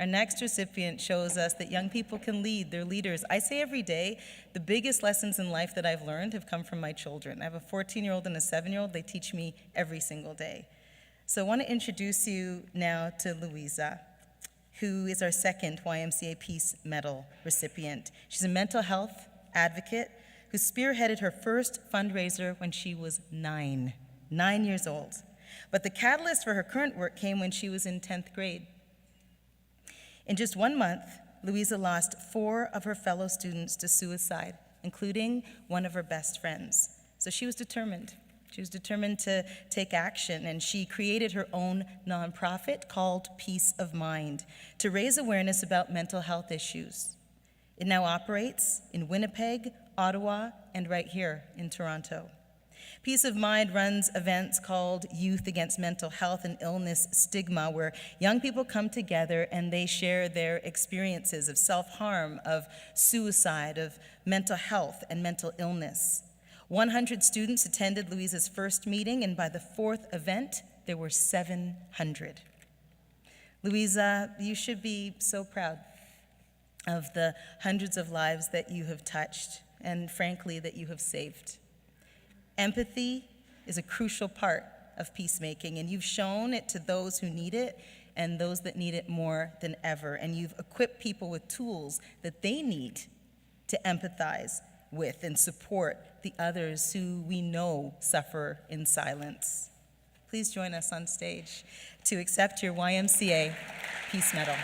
Our next recipient shows us that young people can lead, they're leaders. I say every day, the biggest lessons in life that I've learned have come from my children. I have a 14-year-old and a 7-year-old. They teach me every single day. So I want to introduce you now to Loizza, who is our second YMCA Peace Medal recipient. She's a mental health advocate who spearheaded her first fundraiser when she was 9 years old. But the catalyst for her current work came when she was in 10th grade. In just 1 month, Loizza lost 4 of her fellow students to suicide, including one of her best friends. So she was determined. She was determined to take action, and she created her own nonprofit called Peace of Mind to raise awareness about mental health issues. It now operates in Winnipeg, Ottawa, and right here in Toronto. Peace of Mind runs events called Youth Against Mental Health and Illness Stigma, where young people come together and they share their experiences of self-harm, of suicide, of mental health and mental illness. 100 students attended Loizza's first meeting, and by the 4th event, there were 700. Loizza, you should be so proud of the hundreds of lives that you have touched, and frankly, that you have saved. Empathy is a crucial part of peacemaking, and you've shown it to those who need it and those that need it more than ever. And you've equipped people with tools that they need to empathize with and support the others who we know suffer in silence. Please join us on stage to accept your YMCA Peace Medal.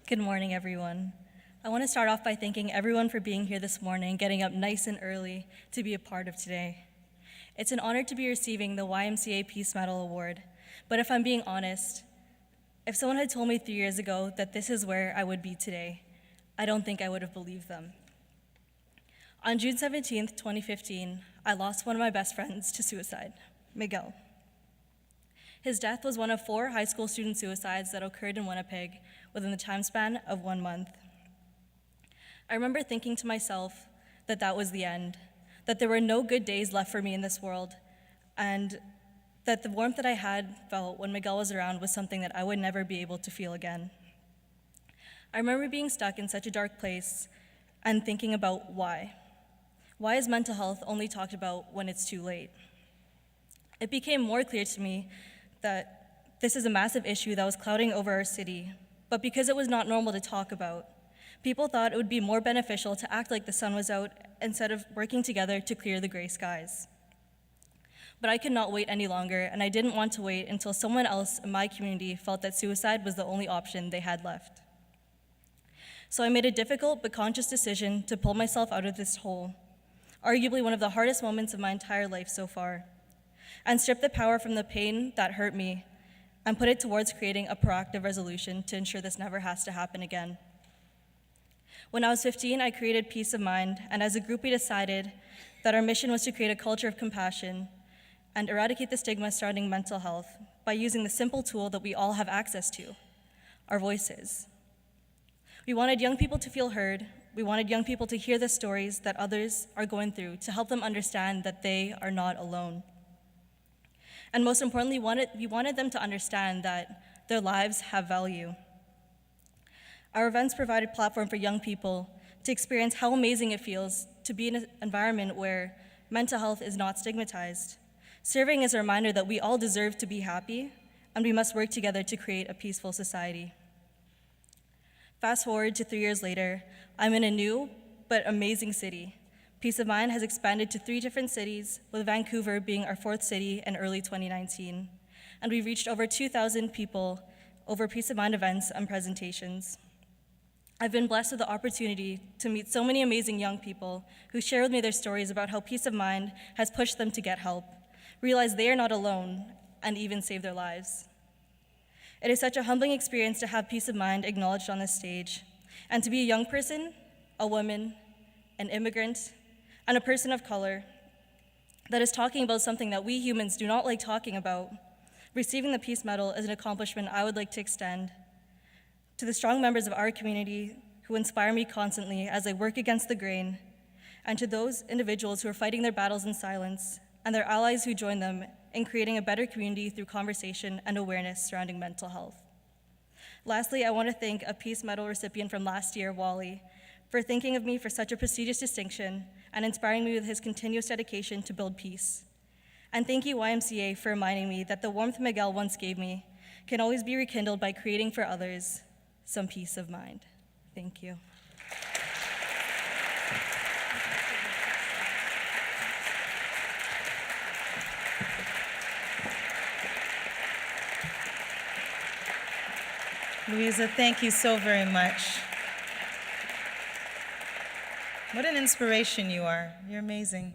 Good morning, everyone. I want to start off by thanking everyone for being here this morning, getting up nice and early to be a part of today. It's an honor to be receiving the YMCA Peace Medal Award, but if I'm being honest, if someone had told me 3 years ago that this is where I would be today, I don't think I would have believed them. On June 17th, 2015, I lost one of my best friends to suicide, Miguel. His death was one of 4 high school student suicides that occurred in Winnipeg within the time span of 1 month. I remember thinking to myself that that was the end, that there were no good days left for me in this world, and that the warmth that I had felt when Miguel was around was something that I would never be able to feel again. I remember being stuck in such a dark place and thinking about why. Why is mental health only talked about when it's too late? It became more clear to me that this is a massive issue that was clouding over our city, but because it was not normal to talk about, people thought it would be more beneficial to act like the sun was out instead of working together to clear the gray skies. But I could not wait any longer, and I didn't want to wait until someone else in my community felt that suicide was the only option they had left. So I made a difficult but conscious decision to pull myself out of this hole, arguably one of the hardest moments of my entire life so far, and strip the power from the pain that hurt me and put it towards creating a proactive resolution to ensure this never has to happen again. When I was 15, I created Peace of Mind, and as a group we decided that our mission was to create a culture of compassion and eradicate the stigma surrounding mental health by using the simple tool that we all have access to, our voices. We wanted young people to feel heard. We wanted young people to hear the stories that others are going through to help them understand that they are not alone. And most importantly, we wanted them to understand that their lives have value. Our events provide a platform for young people to experience how amazing it feels to be in an environment where mental health is not stigmatized, serving as a reminder that we all deserve to be happy and we must work together to create a peaceful society. Fast forward to 3 years later, I'm in a new but amazing city. Peace of Mind has expanded to 3 different cities, with Vancouver being our 4th city in early 2019. And we've reached over 2,000 people over Peace of Mind events and presentations. I've been blessed with the opportunity to meet so many amazing young people who share with me their stories about how Peace of Mind has pushed them to get help, realize they are not alone, and even save their lives. It is such a humbling experience to have Peace of Mind acknowledged on this stage, and to be a young person, a woman, an immigrant, and a person of color that is talking about something that we humans do not like talking about. Receiving the Peace Medal is an accomplishment I would like to extend to the strong members of our community who inspire me constantly as I work against the grain, and to those individuals who are fighting their battles in silence, and their allies who join them in creating a better community through conversation and awareness surrounding mental health. Lastly, I want to thank a Peace Medal recipient from last year, Wally, for thinking of me for such a prestigious distinction and inspiring me with his continuous dedication to build peace. And thank you, YMCA, for reminding me that the warmth Miguel once gave me can always be rekindled by creating for others some peace of mind. Thank you. Loizza, thank you so very much. What an inspiration you are. You're amazing.